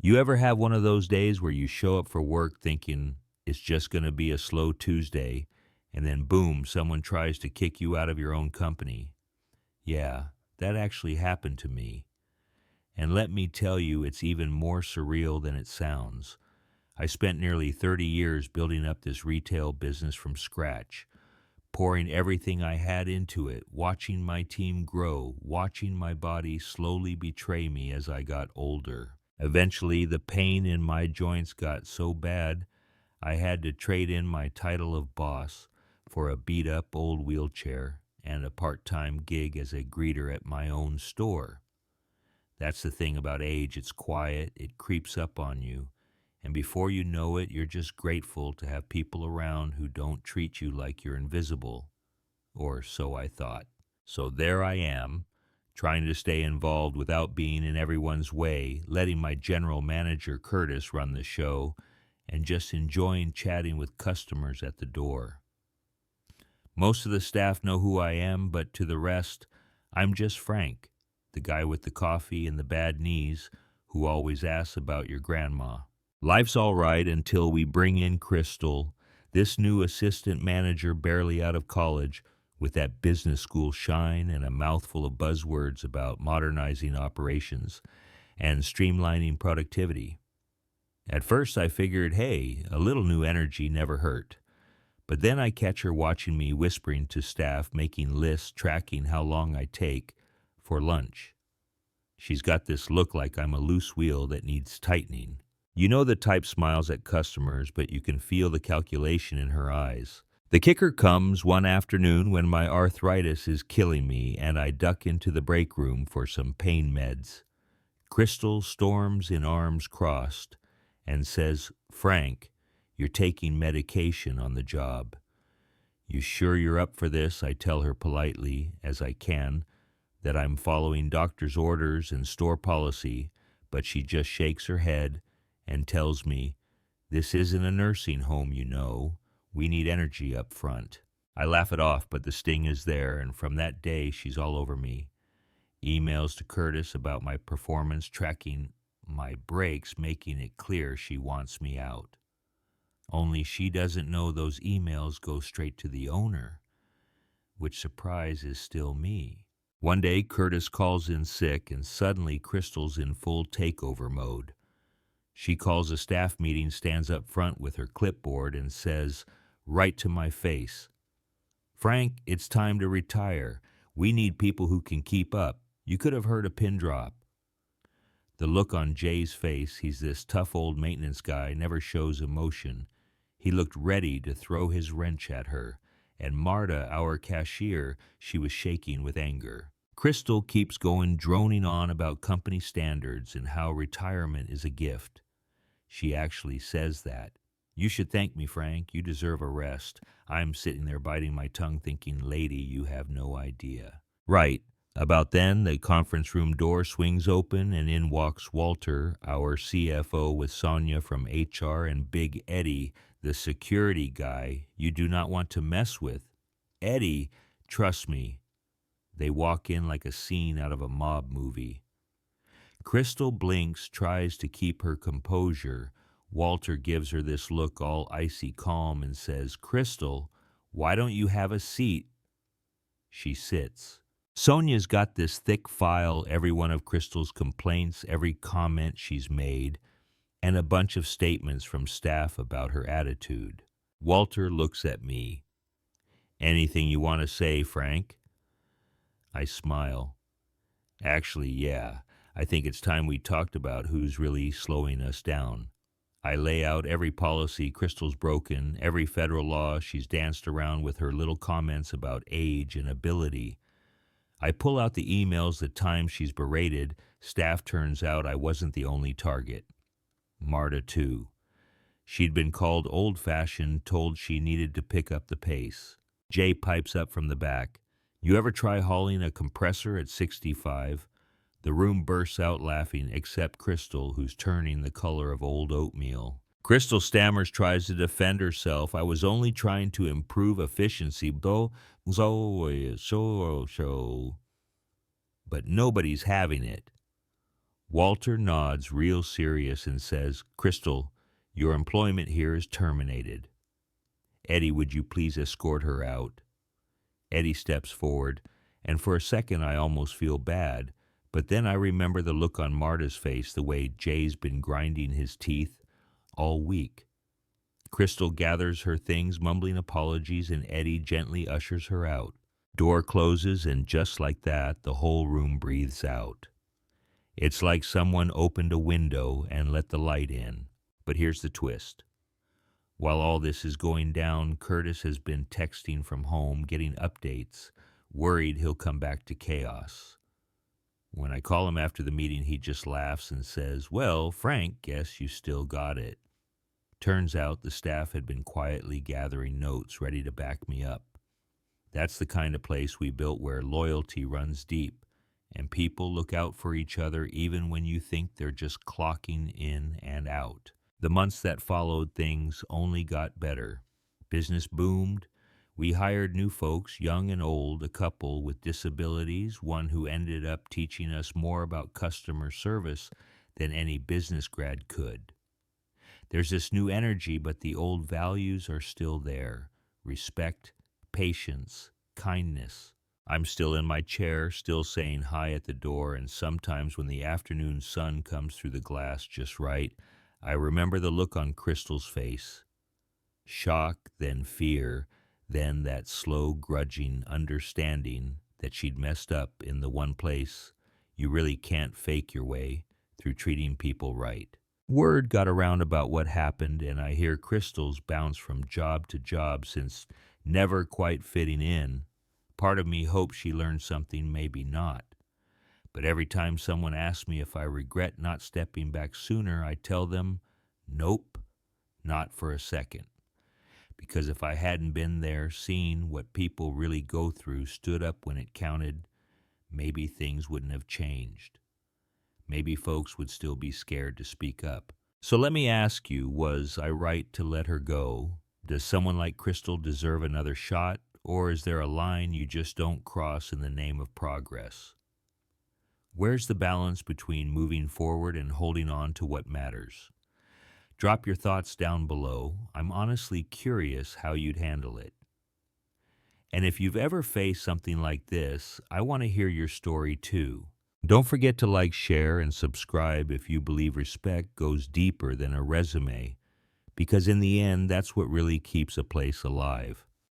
You ever have one of those days where you show up for work thinking it's just going to be a slow Tuesday, and then boom, someone tries to kick you out of your own company? Yeah, that actually happened to me. And let me tell you, it's even more surreal than it sounds. I spent nearly 30 years building up this retail business from scratch, pouring everything I had into it, watching my team grow, watching my body slowly betray me as I got older. Eventually, the pain in my joints got so bad, I had to trade in my title of boss for a beat-up old wheelchair and a part-time gig as a greeter at my own store. That's the thing about age. It's quiet, it creeps up on you, and before you know it, you're just grateful to have people around who don't treat you like you're invisible. Or so I thought. So there I am, trying to stay involved without being in everyone's way, letting my general manager Curtis run the show, and just enjoying chatting with customers at the door. Most of the staff know who I am, but to the rest, I'm just Frank, the guy with the coffee and the bad knees who always asks about your grandma. Life's all right until we bring in Crystal, this new assistant manager barely out of college, with that business school shine and a mouthful of buzzwords about modernizing operations and streamlining productivity. At first I figured, hey, a little new energy never hurt. But then I catch her watching me whispering to staff, making lists, tracking how long I take for lunch. She's got this look like I'm a loose wheel that needs tightening. You know the type smiles at customers, but you can feel the calculation in her eyes. The kicker comes one afternoon when my arthritis is killing me and I duck into the break room for some pain meds. Crystal storms in arms crossed and says, "Frank, you're taking medication on the job." "You sure you're up for this?" I tell her politely, as I can, that I'm following doctor's orders and store policy, but she just shakes her head and tells me, "This isn't a nursing home, you know. We need energy up front." I laugh it off, but the sting is there, and from that day, she's all over me. Emails to Curtis about my performance, tracking my breaks, making it clear she wants me out. Only she doesn't know those emails go straight to the owner, which surprise is still me. One day, Curtis calls in sick, and suddenly Crystal's in full takeover mode. She calls a staff meeting, stands up front with her clipboard, and says, right to my face, "Frank, it's time to retire. We need people who can keep up. You could have heard a pin drop." The look on Jay's face, he's this tough old maintenance guy, never shows emotion. He looked ready to throw his wrench at her, and Marta, our cashier, she was shaking with anger. Crystal keeps going, droning on about company standards and how retirement is a gift. She actually says that. "You should thank me, Frank. You deserve a rest." I'm sitting there biting my tongue thinking, lady, you have no idea. Right. About then, the conference room door swings open and in walks Walter, our CFO, with Sonia from HR and Big Eddie, the security guy you do not want to mess with. Eddie, trust me, they walk in like a scene out of a mob movie. Crystal blinks, tries to keep her composure. Walter gives her this look all icy calm and says, "Crystal, why don't you have a seat?" She sits. Sonia's got this thick file, every one of Crystal's complaints, every comment she's made, and a bunch of statements from staff about her attitude. Walter looks at me. "Anything you want to say, Frank?" I smile. "Actually, yeah. I think it's time we talked about who's really slowing us down." I lay out every policy Crystal's broken, every federal law she's danced around with her little comments about age and ability. I pull out the emails the time she's berated. Staff turns out I wasn't the only target. Marta, too. She'd been called old-fashioned, told she needed to pick up the pace. Jay pipes up from the back. "You ever try hauling a compressor at 65? The room bursts out laughing, except Crystal, who's turning the color of old oatmeal. Crystal stammers, tries to defend herself. "I was only trying to improve efficiency, though. So. But nobody's having it." Walter nods real serious and says, Crystal, your employment here is terminated. Eddie, would you please escort her out? Eddie steps forward, and for a second I almost feel bad, but then I remember the look on Marta's face, the way Jay's been grinding his teeth all week. Crystal gathers her things, mumbling apologies, and Eddie gently ushers her out. Door closes, and just like that, the whole room breathes out. It's like someone opened a window and let the light in. But here's the twist. While all this is going down, Curtis has been texting from home, getting updates, worried he'll come back to chaos. When I call him after the meeting, he just laughs and says, well, Frank, guess you still got it. Turns out the staff had been quietly gathering notes ready to back me up. That's the kind of place we built where loyalty runs deep, and people look out for each other even when you think they're just clocking in and out. The months that followed, things only got better. Business boomed. We hired new folks, young and old, a couple with disabilities, one who ended up teaching us more about customer service than any business grad could. There's this new energy, but the old values are still there. Respect, patience, kindness. I'm still in my chair, still saying hi at the door, and sometimes when the afternoon sun comes through the glass just right, I remember the look on Crystal's face. Shock, then fear, then that slow, grudging understanding that she'd messed up in the one place you really can't fake your way through treating people right. Word got around about what happened, and I hear Crystal's bounce from job to job since never quite fitting in. Part of me hopes she learned something, maybe not. But every time someone asks me if I regret not stepping back sooner, I tell them, nope, not for a second. Because if I hadn't been there, seen what people really go through, stood up when it counted, maybe things wouldn't have changed. Maybe folks would still be scared to speak up. So let me ask you, was I right to let her go? Does someone like Crystal deserve another shot? Or is there a line you just don't cross in the name of progress? Where's the balance between moving forward and holding on to what matters? Drop your thoughts down below. I'm honestly curious how you'd handle it. And if you've ever faced something like this, I want to hear your story too. Don't forget to like, share, and subscribe if you believe respect goes deeper than a resume, because in the end, that's what really keeps a place alive.